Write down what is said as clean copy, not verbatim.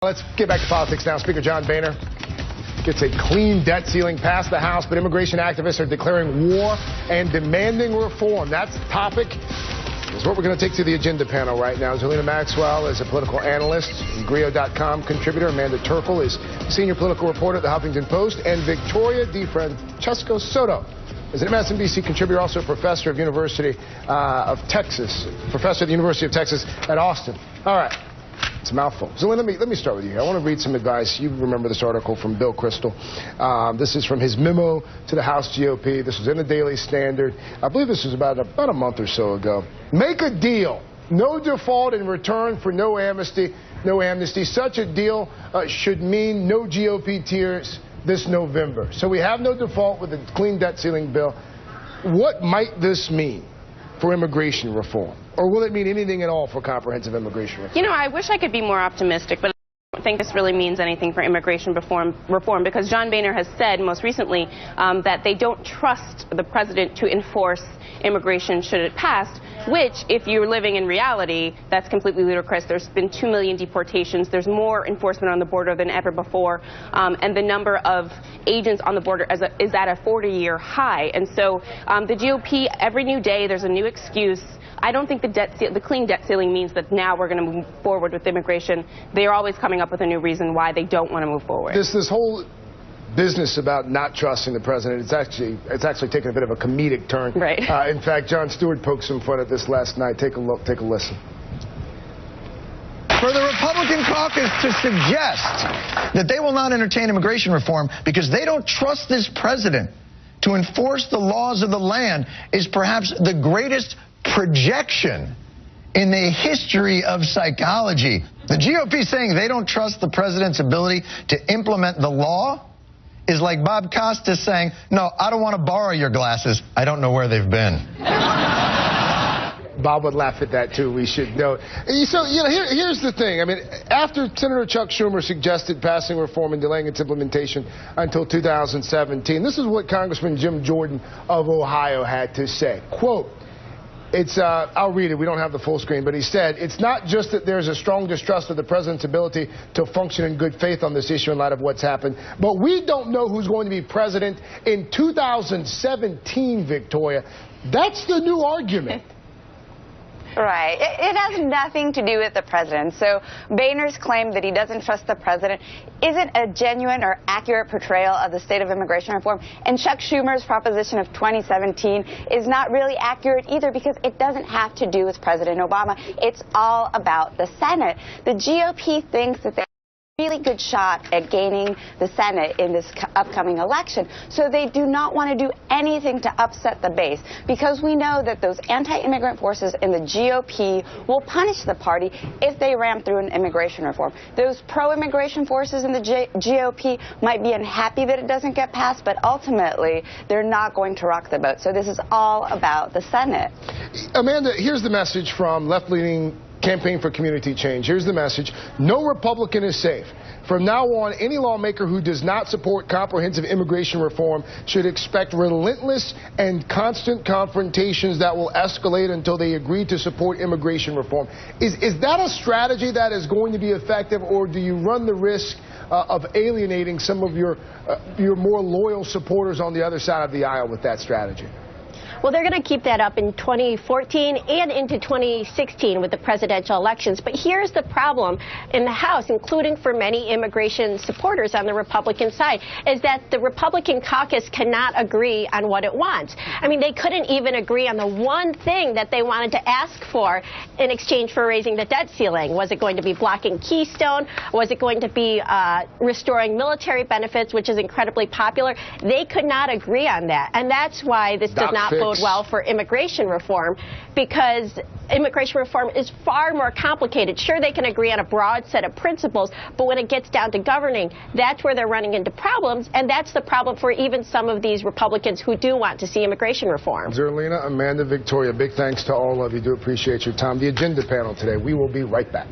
Let's get back to politics now. Speaker John Boehner gets a clean debt ceiling past the House, but immigration activists are declaring war and demanding reform. That's the topic. It's what we're going to take to the agenda panel right now. Zelina Maxwell is a political analyst and Grio.com contributor. Amanda Terkel is senior political reporter at the Huffington Post. And Victoria DeFrancesco Soto is an MSNBC contributor, also a professor of University of Texas, professor at the University of Texas at Austin. All right. It's a mouthful. Zelina, let me start with you here. I want to read some advice. You remember this article from Bill Kristol. This is from his memo to the House GOP. This was in the Daily Standard. I believe this was about a month or so ago. Make a deal. No default in return for no amnesty. No amnesty. Such a deal should mean no GOP tears this November. So we have no default with the clean debt ceiling bill. What might this mean for immigration reform? Or will it mean anything at all for comprehensive immigration reform? You know, I wish I could be more optimistic, but I don't think this really means anything for immigration reform because John Boehner has said most recently that they don't trust the president to enforce immigration should it pass, which, if you're living in reality, that's completely ludicrous. There's been 2 million deportations. There's more enforcement on the border than ever before, and the number of agents on the border is at a 40-year high. And so the GOP, every new day, there's a new excuse. I don't think the clean debt ceiling means that now we're going to move forward with immigration. They're always coming up with a new reason why they don't want to move forward. This whole business about not trusting the president, it's actually taken a bit of a comedic turn. Right. In fact, Jon Stewart poked some fun at this last night. Take a look, take a listen. For the Republican caucus to suggest that they will not entertain immigration reform because they don't trust this president to enforce the laws of the land is perhaps the greatest projection in the history of psychology. The GOP saying they don't trust the president's ability to implement the law is like Bob Costas saying, no, I don't want to borrow your glasses. I don't know where they've been. Bob would laugh at that, too, we should note. So, here's the thing. I mean, after Senator Chuck Schumer suggested passing reform and delaying its implementation until 2017, this is what Congressman Jim Jordan of Ohio had to say. Quote, I'll read it. We don't have the full screen, but he said, it's not just that there's a strong distrust of the president's ability to function in good faith on this issue in light of what's happened, but we don't know who's going to be president in 2017, Victoria. That's the new argument. Right. It has nothing to do with the president. So Boehner's claim that he doesn't trust the president isn't a genuine or accurate portrayal of the state of immigration reform. And Chuck Schumer's proposition of 2017 is not really accurate either because it doesn't have to do with President Obama. It's all about the Senate. The GOP thinks that they really good shot at gaining the Senate in this upcoming election. So they do not want to do anything to upset the base because we know that those anti-immigrant forces in the GOP will punish the party if they ram through an immigration reform. Those pro-immigration forces in the GOP might be unhappy that it doesn't get passed, but ultimately they're not going to rock the boat. So this is all about the Senate. Amanda, here's the message from left-leaning Campaign for Community Change. Here's the message. No Republican is safe. From now on, any lawmaker who does not support comprehensive immigration reform should expect relentless and constant confrontations that will escalate until they agree to support immigration reform. Is that a strategy that is going to be effective, or do you run the risk of alienating some of your more loyal supporters on the other side of the aisle with that strategy? Well, they're going to keep that up in 2014 and into 2016 with the presidential elections. But here's the problem in the House, including for many immigration supporters on the Republican side, is that the Republican caucus cannot agree on what it wants. I mean, they couldn't even agree on the one thing that they wanted to ask for in exchange for raising the debt ceiling. Was it going to be blocking Keystone? Was it going to be restoring military benefits, which is incredibly popular? They could not agree on that. And that's why this does not bode well for immigration reform, because immigration reform is far more complicated. Sure, they can agree on a broad set of principles, but when it gets down to governing, that's where they're running into problems, and that's the problem for even some of these Republicans who do want to see immigration reform. Zelina, Amanda, Victoria, big thanks to all of you. Do appreciate your time. The agenda panel today. We will be right back.